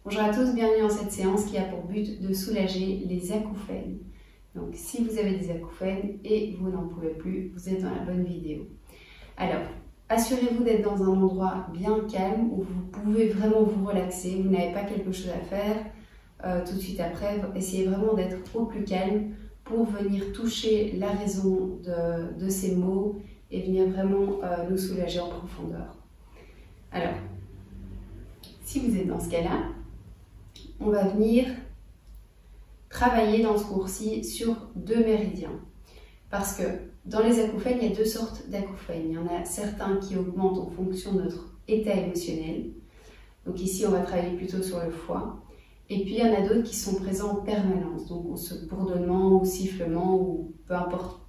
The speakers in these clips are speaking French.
Bonjour à tous, bienvenue dans cette séance qui a pour but de soulager les acouphènes. Donc si vous avez des acouphènes et vous n'en pouvez plus, vous êtes dans la bonne vidéo. Alors, assurez-vous d'être dans un endroit bien calme où vous pouvez vraiment vous relaxer, vous n'avez pas quelque chose à faire tout de suite après. Essayez vraiment d'être au plus calme pour venir toucher la raison de ces maux et venir vraiment nous soulager en profondeur. Alors, si vous êtes dans ce cas-là, on va venir travailler dans ce cours-ci sur deux méridiens. Parce que dans les acouphènes, il y a deux sortes d'acouphènes. Il y en a certains qui augmentent en fonction de notre état émotionnel. Donc ici, on va travailler plutôt sur le foie. Et puis, il y en a d'autres qui sont présents en permanence. Donc, ce bourdonnement ou sifflement ou peu importe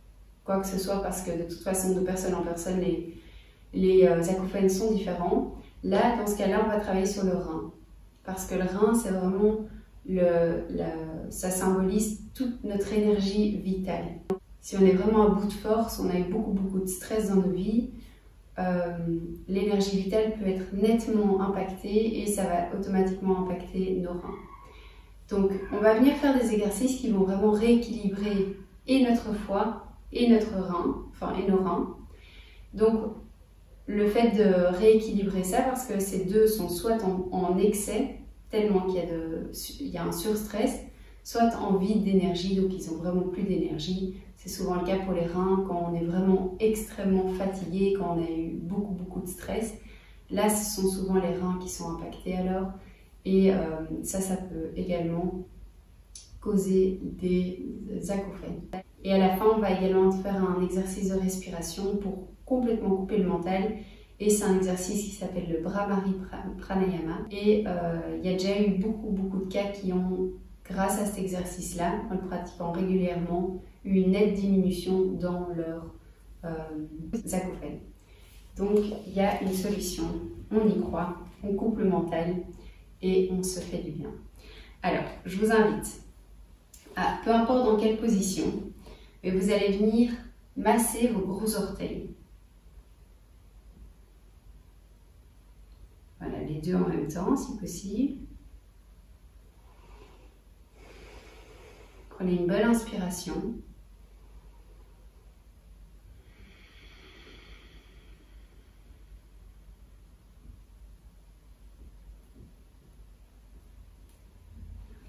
quoi que ce soit, parce que de toute façon, de personne en personne, les acouphènes sont différents. Là, dans ce cas-là, on va travailler sur le rein. Parce que le rein, c'est vraiment, ça symbolise toute notre énergie vitale. Si on est vraiment à bout de force, on a eu beaucoup de stress dans nos vies, l'énergie vitale peut être nettement impactée et ça va automatiquement impacter nos reins. Donc, on va venir faire des exercices qui vont vraiment rééquilibrer et notre foie et notre rein, et nos reins. Donc, le fait de rééquilibrer ça, parce que ces deux sont soit en excès, tellement qu'il y a un surstress, soit en vide d'énergie, donc ils n'ont vraiment plus d'énergie. C'est souvent le cas pour les reins quand on est vraiment extrêmement fatigué, quand on a eu beaucoup de stress. Là, ce sont souvent les reins qui sont impactés alors. Et ça peut également causer des acouphènes. Et à la fin, on va également faire un exercice de respiration pour complètement couper le mental. Et c'est un exercice qui s'appelle le Bhramari Pranayama. Et il y a déjà eu beaucoup de cas qui ont, grâce à cet exercice-là, en le pratiquant régulièrement, eu une nette diminution dans leurs acouphènes. Donc, il y a une solution. On y croit, on coupe le mental et on se fait du bien. Alors, je vous invite à, peu importe dans quelle position, mais vous allez venir masser vos gros orteils. Voilà, les deux en même temps, si possible. Prenez une bonne inspiration.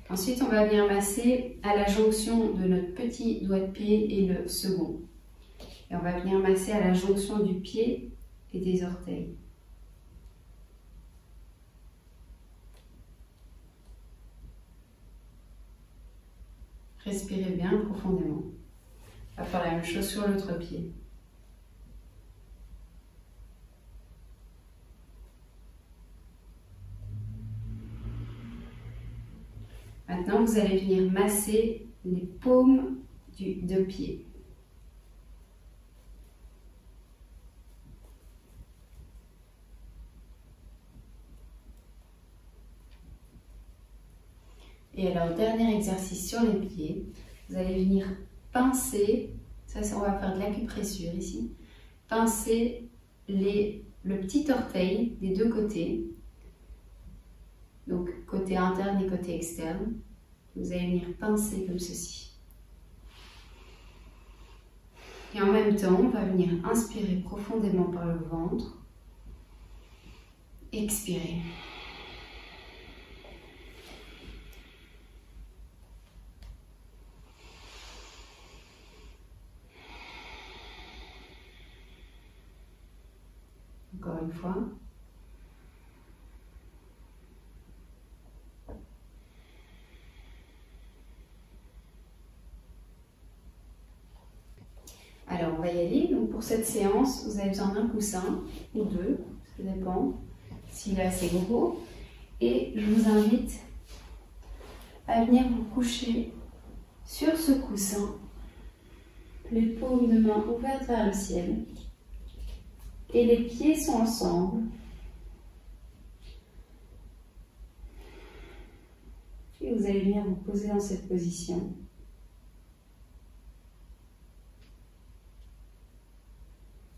Ensuite, on va venir masser à la jonction de notre petit doigt de pied et le second. Et on va venir masser à la jonction du pied et des orteils. Respirez bien profondément. On va faire la même chose sur l'autre pied. Maintenant, vous allez venir masser les paumes de pied. Et alors, dernier exercice sur les pieds, vous allez venir pincer, ça on va faire de l'acupressure ici, pincer le petit orteil des deux côtés, donc côté interne et côté externe. Vous allez venir pincer comme ceci. Et en même temps, on va venir inspirer profondément par le ventre, expirer. Encore une fois. Alors, on va y aller. Donc, pour cette séance, vous avez besoin d'un coussin ou deux, ça dépend s'il est assez gros. Et je vous invite à venir vous coucher sur ce coussin, les paumes de main ouvertes vers le ciel. Et les pieds sont ensemble. Et vous allez venir vous poser dans cette position.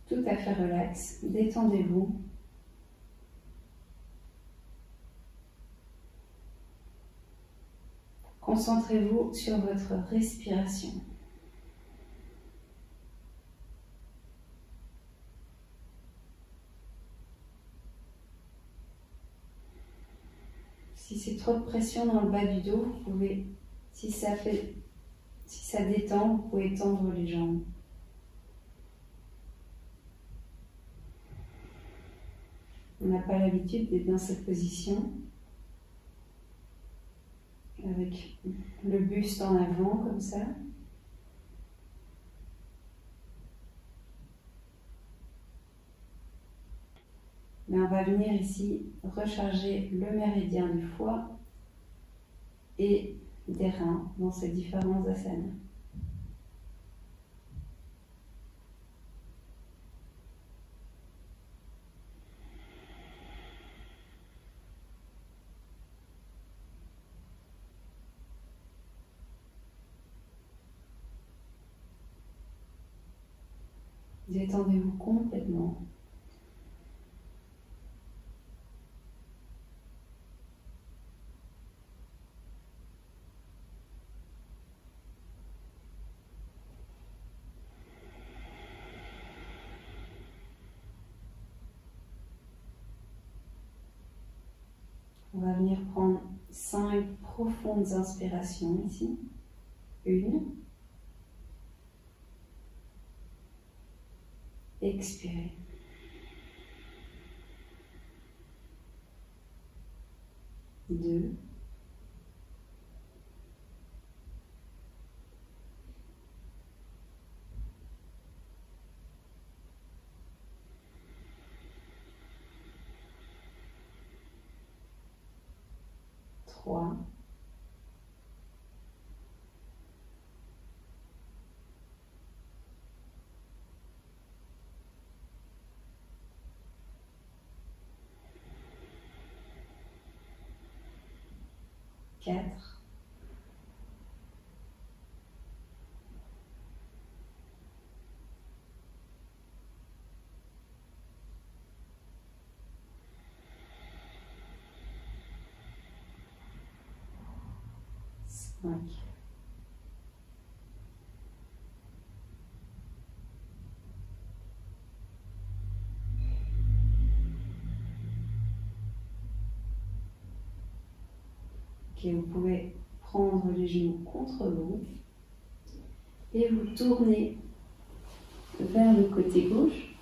Tout à fait relax. Détendez-vous. Concentrez-vous sur votre respiration. Si c'est trop de pression dans le bas du dos, vous pouvez, si ça détend, vous pouvez tendre les jambes. On n'a pas l'habitude d'être dans cette position, avec le buste en avant comme ça. Mais on va venir ici recharger le méridien du foie et des reins dans ces différents asanas. Détendez-vous complètement. On va venir prendre 5 profondes inspirations ici. 1. Expirez. 2. 3. 4. 5. Ok, vous pouvez prendre les genoux contre vous et vous tourner vers le côté gauche,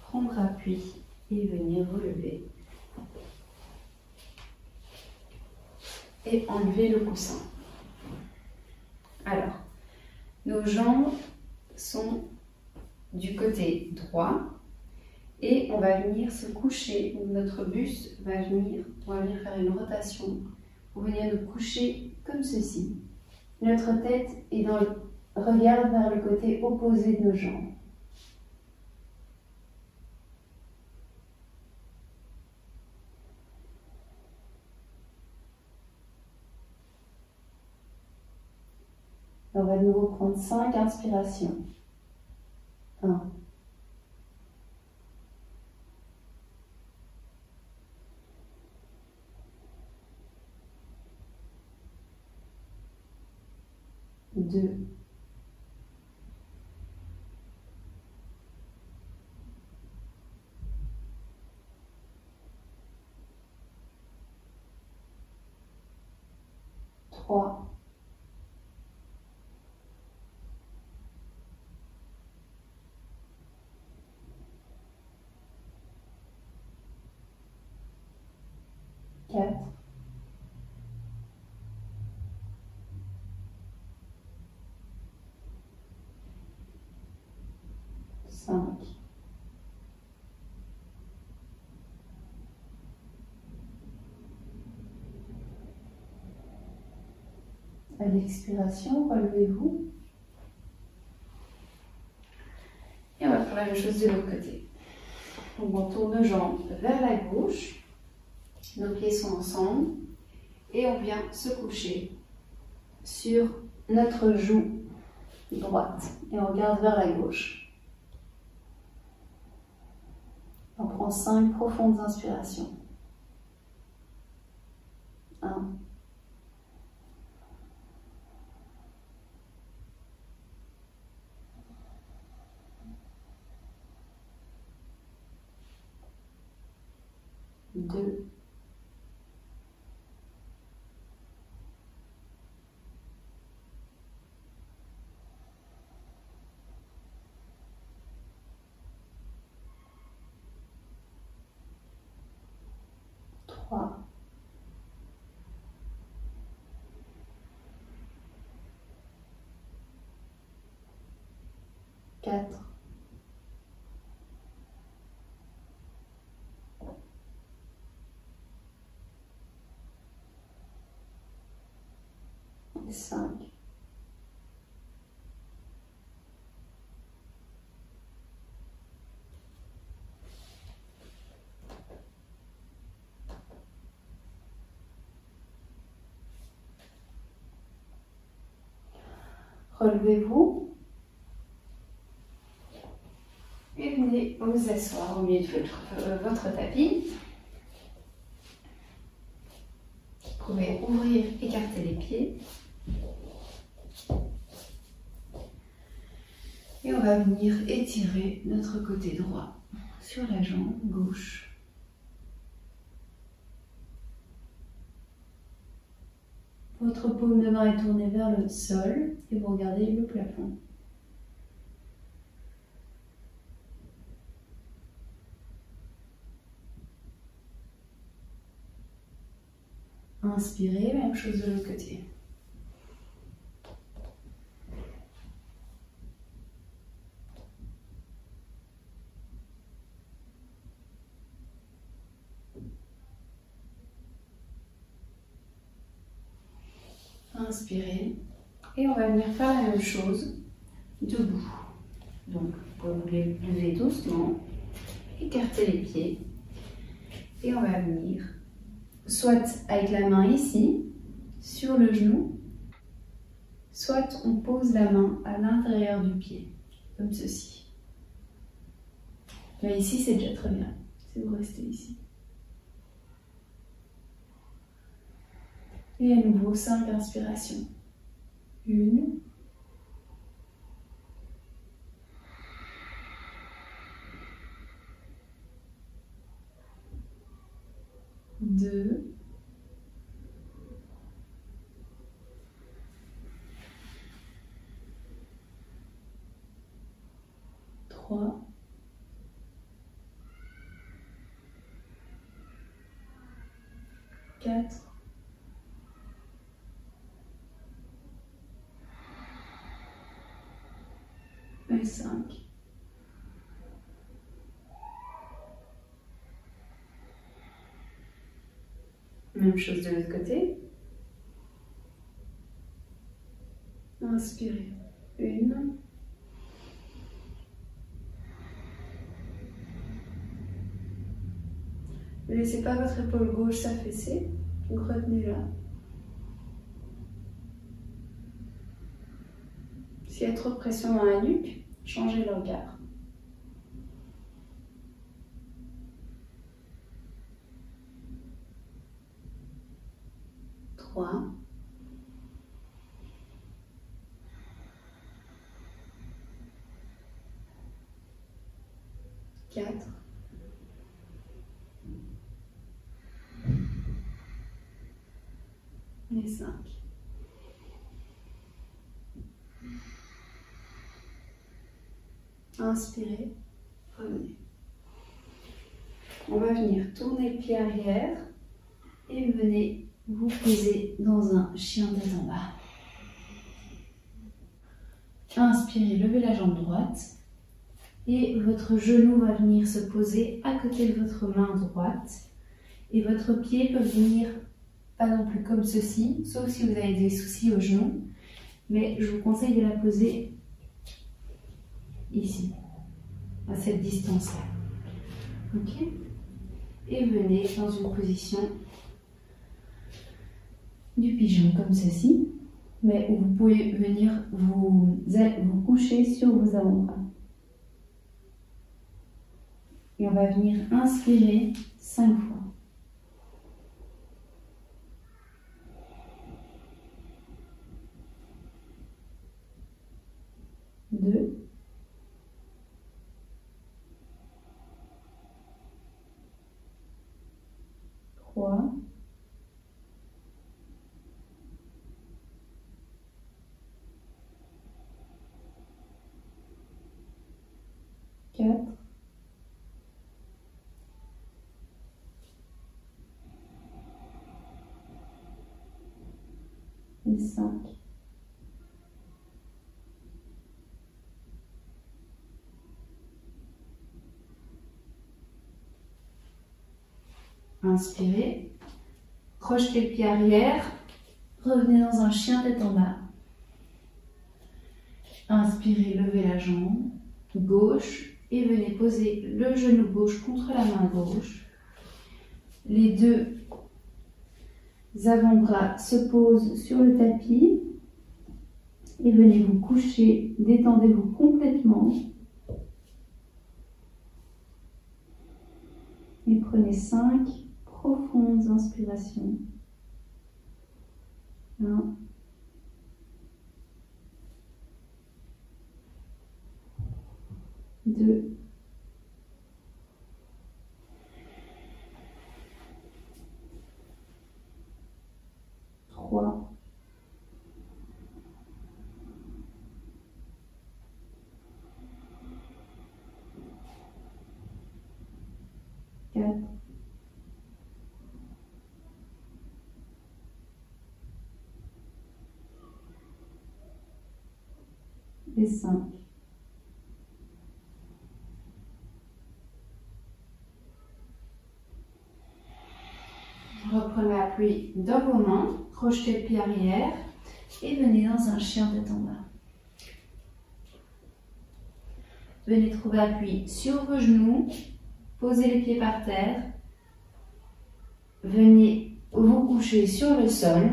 prendre appui et venir vous lever. Et enlever le coussin. Alors, nos jambes sont du côté droit et on va venir se coucher. Notre buste va venir, on va venir faire une rotation pour venir nous coucher comme ceci. Notre tête est regarde vers le côté opposé de nos jambes. On va de nouveau prendre 5 inspirations. 1. 2. 3. 4. 5. À l'expiration, relevez-vous. Et on va faire la même chose de l'autre côté. Donc on tourne nos jambes vers la gauche. Nos pieds sont ensemble. Et on vient se coucher sur notre joue droite. Et on regarde vers la gauche. On prend 5 profondes inspirations. 1. 2, 3, 4, 5, 'Relevez-vous et venez vous asseoir au milieu de votre tapis. Vous pouvez ouvrir, écarter les pieds. Et on va venir étirer notre côté droit sur la jambe gauche. Votre paume de main est tournée vers le sol et vous regardez le plafond. Inspirez, même chose de l'autre côté. Inspirez. Et on va venir faire la même chose debout. Donc, vous pouvez vous lever doucement, écarter les pieds. Et on va venir soit avec la main ici, sur le genou, soit on pose la main à l'intérieur du pied, comme ceci. Mais ici, c'est déjà très bien, si vous restez ici. Et à nouveau, 5 inspirations. 1, 2, 3, 4, et 5. Même chose de l'autre côté. Inspirez. 1. Ne laissez pas votre épaule gauche s'affaisser. Donc retenez-la. S'il y a trop de pression dans la nuque, changez le regard. 3, 4, et 5. Inspirez, revenez. On va venir tourner le pied arrière et venez vous poser dans un chien tête en bas. Inspirez, levez la jambe droite et votre genou va venir se poser à côté de votre main droite et votre pied peut venir pas non plus comme ceci, sauf si vous avez des soucis au genou, mais je vous conseille de la poser ici, à cette distance-là. Ok? Et venez dans une position du pigeon comme ceci, mais où vous pouvez venir vous coucher sur vos avant-bras. Et on va venir inspirer 5 fois. 2, 3, 3, 4, et 5. Inspirez, projetez le pied arrière, revenez dans un chien tête en bas. Inspirez, levez la jambe gauche et venez poser le genou gauche contre la main gauche. Les deux avant-bras se posent sur le tapis et venez vous coucher, détendez-vous complètement. Et prenez 5 profondes inspirations. 1, 2, 3, 4, et 5. Reprenez appui dans vos mains, projetez le pied arrière et venez dans un chien tête en bas. Venez trouver appui sur vos genoux, posez les pieds par terre, venez vous coucher sur le sol,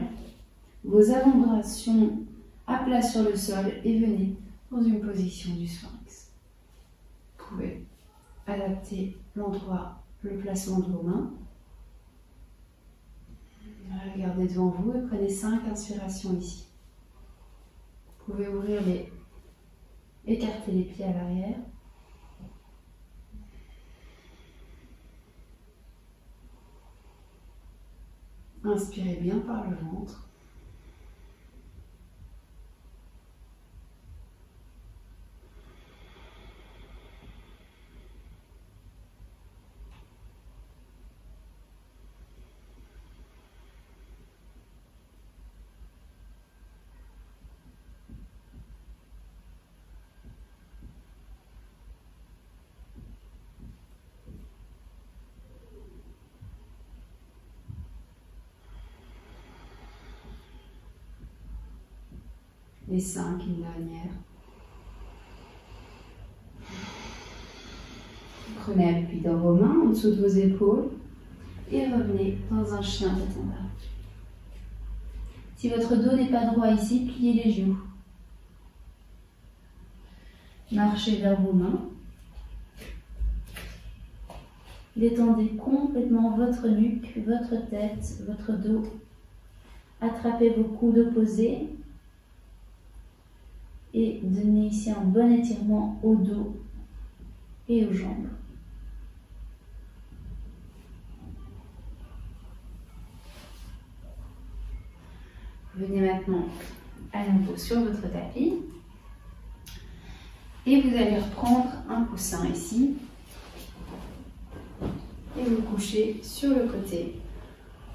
vos avant-bras sont à plat sur le sol et venez dans une position du sphinx. Vous pouvez adapter l'endroit, le placement de vos mains. Regardez devant vous et prenez 5 inspirations ici. Vous pouvez ouvrir écarter les pieds à l'arrière. Inspirez bien par le ventre. Les 5, une dernière. Prenez appui dans vos mains, en dessous de vos épaules, et revenez dans un chien tête en bas. Si votre dos n'est pas droit ici, pliez les genoux. Marchez vers vos mains. Détendez complètement votre nuque, votre tête, votre dos. Attrapez vos coudes opposés. Et donnez ici un bon étirement au dos et aux jambes. Venez maintenant à nouveau sur votre tapis et vous allez reprendre un coussin ici et vous coucher sur le côté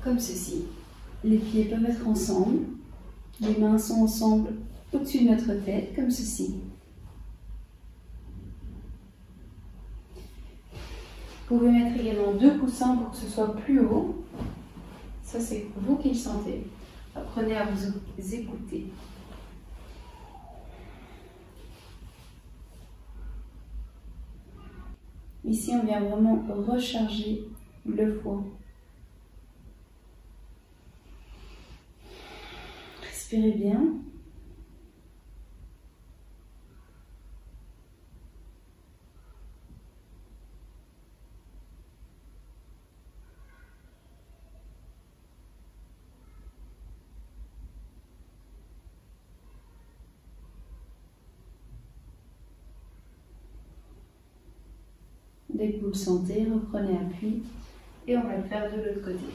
comme ceci. Les pieds peuvent être ensemble, les mains sont ensemble au-dessus de notre tête, comme ceci. Vous pouvez mettre également 2 coussins pour que ce soit plus haut. Ça, c'est vous qui le sentez. Apprenez à vous écouter. Ici, on vient vraiment recharger le foie. Respirez bien. Dès que vous le sentez, reprenez appui et on va le faire de l'autre côté.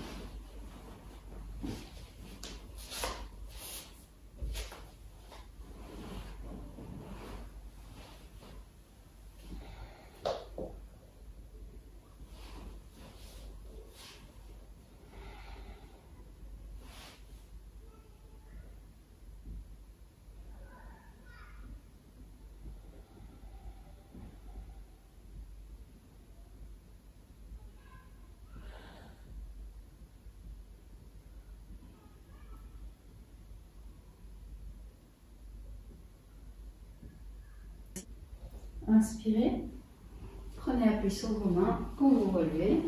inspirez. Prenez appui sur vos mains quand vous relevez.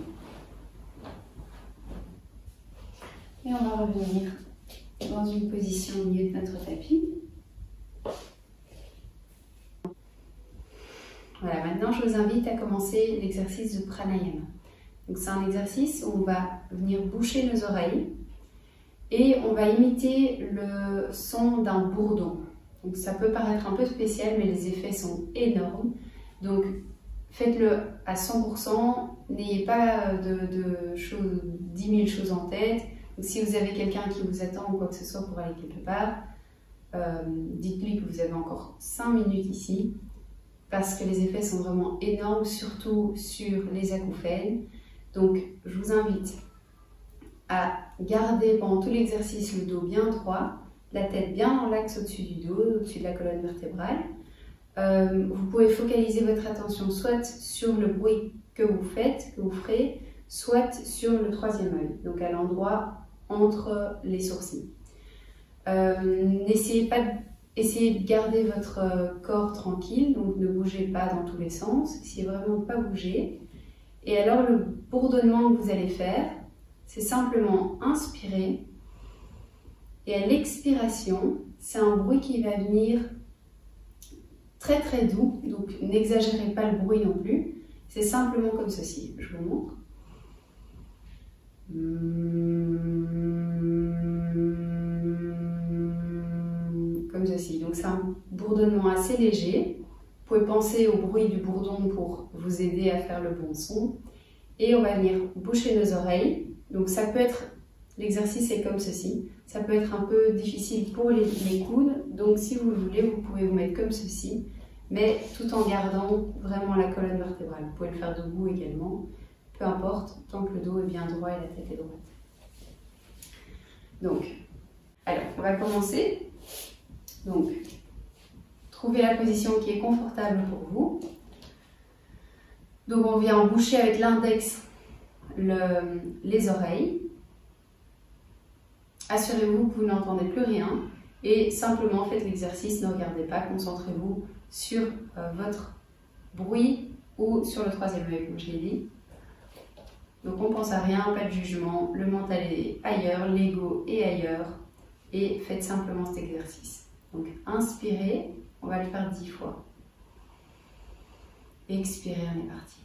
Et on va revenir dans une position au milieu de notre tapis. Voilà, maintenant je vous invite à commencer l'exercice de pranayama. Donc c'est un exercice où on va venir boucher nos oreilles et on va imiter le son d'un bourdon. Donc ça peut paraître un peu spécial, mais les effets sont énormes. Donc faites-le à 100%, n'ayez pas de 10 000 choses en tête. Donc, si vous avez quelqu'un qui vous attend ou quoi que ce soit pour aller quelque part, dites-lui que vous avez encore 5 minutes ici, parce que les effets sont vraiment énormes, surtout sur les acouphènes. Donc je vous invite à garder pendant tout l'exercice le dos bien droit, la tête bien dans l'axe au-dessus du dos, au-dessus de la colonne vertébrale. Vous pouvez focaliser votre attention soit sur le bruit que vous faites, que vous ferez, soit sur le troisième œil, donc à l'endroit entre les sourcils. Essayez de garder votre corps tranquille, donc ne bougez pas dans tous les sens, essayez vraiment de ne pas bouger. Et alors le bourdonnement que vous allez faire, c'est simplement inspirer, et à l'expiration, c'est un bruit qui va venir très très doux, donc n'exagérez pas le bruit non plus, c'est simplement comme ceci, je vous montre. Comme ceci, donc c'est un bourdonnement assez léger. Vous pouvez penser au bruit du bourdon pour vous aider à faire le bon son. Et on va venir boucher nos oreilles. Donc ça peut être, l'exercice est comme ceci. Ça peut être un peu difficile pour les coudes. Donc si vous le voulez, vous pouvez vous mettre comme ceci, mais tout en gardant vraiment la colonne vertébrale. Vous pouvez le faire debout également. Peu importe, tant que le dos est bien droit et la tête est droite. Donc, alors, on va commencer. Donc, trouvez la position qui est confortable pour vous. Donc, on vient boucher avec l'index les oreilles. Assurez-vous que vous n'entendez plus rien et simplement faites l'exercice, ne regardez pas, concentrez-vous sur votre bruit ou sur le troisième œil, comme je l'ai dit. Donc on pense à rien, pas de jugement, le mental est ailleurs, l'ego est ailleurs et faites simplement cet exercice. Donc inspirez, on va le faire 10 fois. Expirez, on est parti.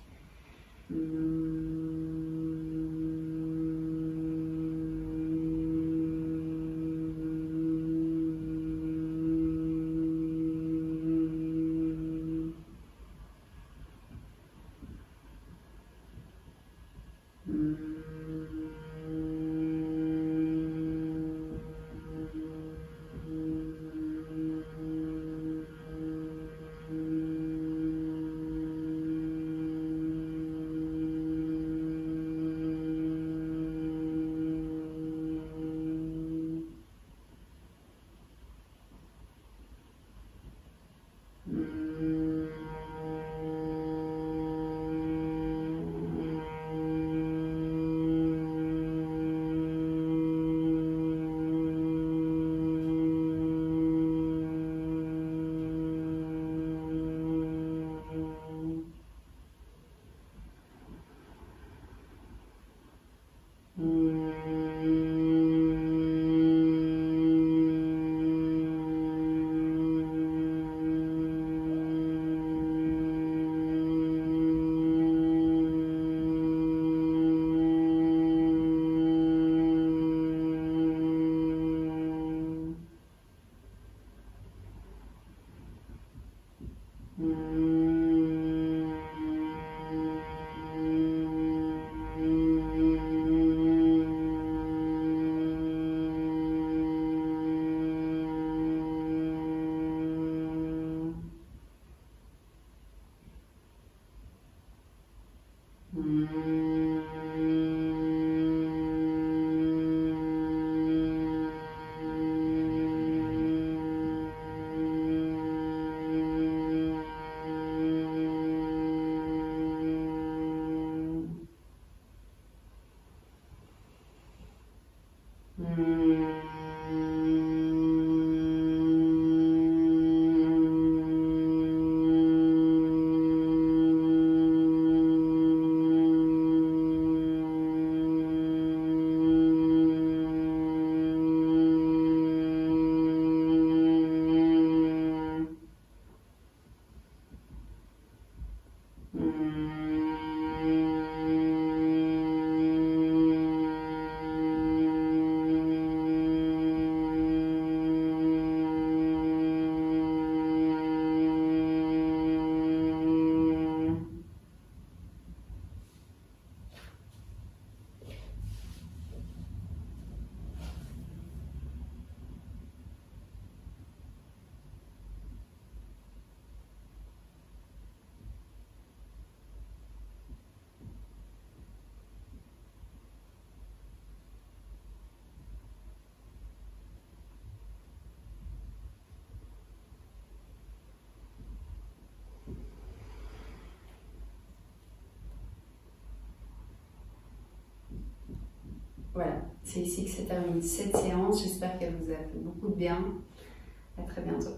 C'est ici que se termine cette séance. J'espère qu'elle vous a fait beaucoup de bien. À très bientôt.